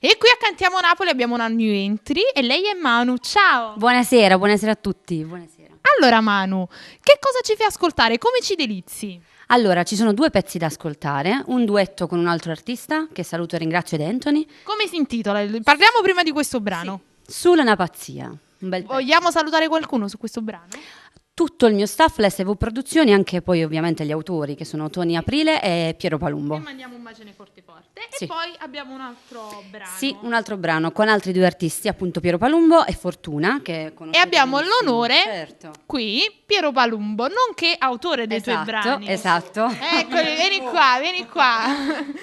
E qui a Cantiamo Napoli abbiamo una new entry e lei è Manu. Ciao! Buonasera a tutti. Buonasera. Allora Manu, che cosa ci fai ascoltare? Come ci delizi? Allora, ci sono 2 pezzi da ascoltare, un duetto con un altro artista, che saluto e ringrazio, ed Anthony. Come si intitola? Parliamo prima di questo brano. Sì. Sulla una pazzia. Un bel pezzo. Vogliamo salutare qualcuno su questo brano? Tutto il mio staff, l'SV Produzioni, anche poi ovviamente gli autori, che sono Tony Aprile e Piero Palumbo. E mandiamo un bacione forte forte. Sì. E poi abbiamo un altro brano. Sì, un altro brano con altri 2 artisti, appunto Piero Palumbo e Fortuna, che E conoscete abbiamo benissimo. l'onore, Certo. qui, Piero Palumbo, nonché autore dei tuoi brani. Esatto. Eccoli, vieni qua.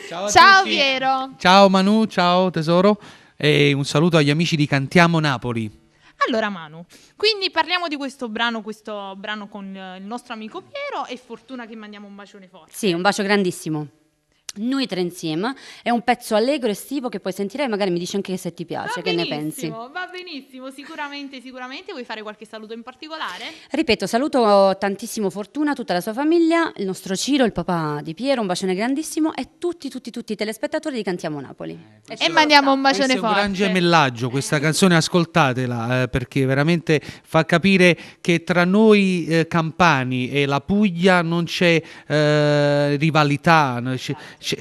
Ciao a Ciao tutti. Piero. Ciao Manu, ciao tesoro e un saluto agli amici di Cantiamo Napoli. Allora Manu, quindi parliamo di questo brano con il nostro amico Piero e Fortuna che mandiamo un bacione forte. Sì, un bacio grandissimo. Noi 3 insieme, è un pezzo allegro estivo che puoi sentire e magari mi dici anche se ti piace, che ne pensi? Va benissimo, sicuramente. Vuoi fare qualche saluto in particolare? Ripeto, saluto tantissimo Fortuna, tutta la sua famiglia, il nostro Ciro, il papà di Piero, un bacione grandissimo e tutti i telespettatori di Cantiamo Napoli. E mandiamo un bacione Questo è un forte. gran gemellaggio, questa canzone ascoltatela perché veramente fa capire che tra noi campani e la Puglia non c'è rivalità,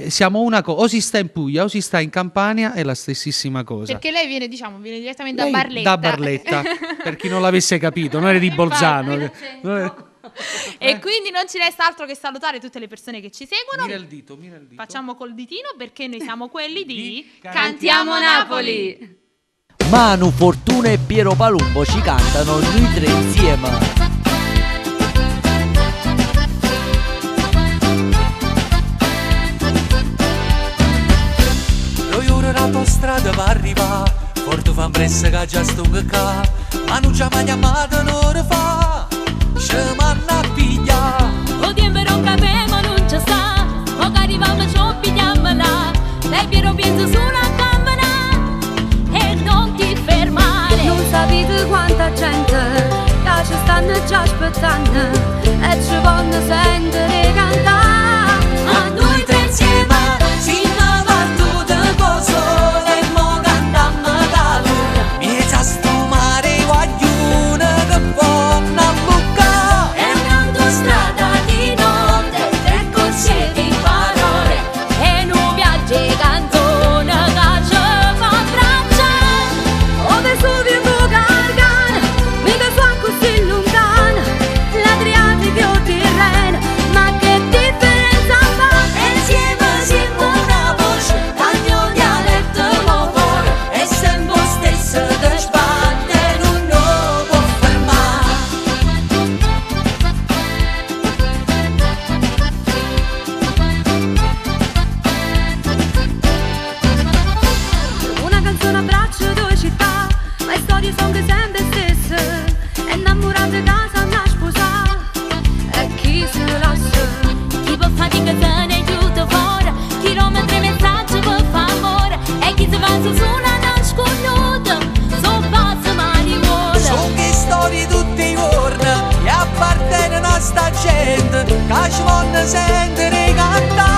siamo una cosa, o si sta in Puglia o si sta in Campania, è la stessissima cosa. Perché lei viene direttamente Lei da Barletta. Da Barletta, per chi non l'avesse capito, noi è di Bolzano. E quindi non ci resta altro che salutare tutte le persone che ci seguono. Mira il dito. Facciamo col ditino perché noi siamo quelli di Cantiamo Napoli! Manu, Fortuna e Piero Palumbo ci cantano noi 3 insieme. L'autostrada va arrivare, porto fa pressa che già sto qua, ma non ci ha mai chiamato un'ora fa, ci manna a pigliare. O tempo non capiamo, non ci sta, o che arriviamo ci pigliamo là, lei Piero pensa solo a camminare e non ti fermare. Non sapete quanta gente che ci stanno già aspettando e ci vogliono sentire cantare. A noi 3 insieme, sta gente che ci vuole sentire cantare.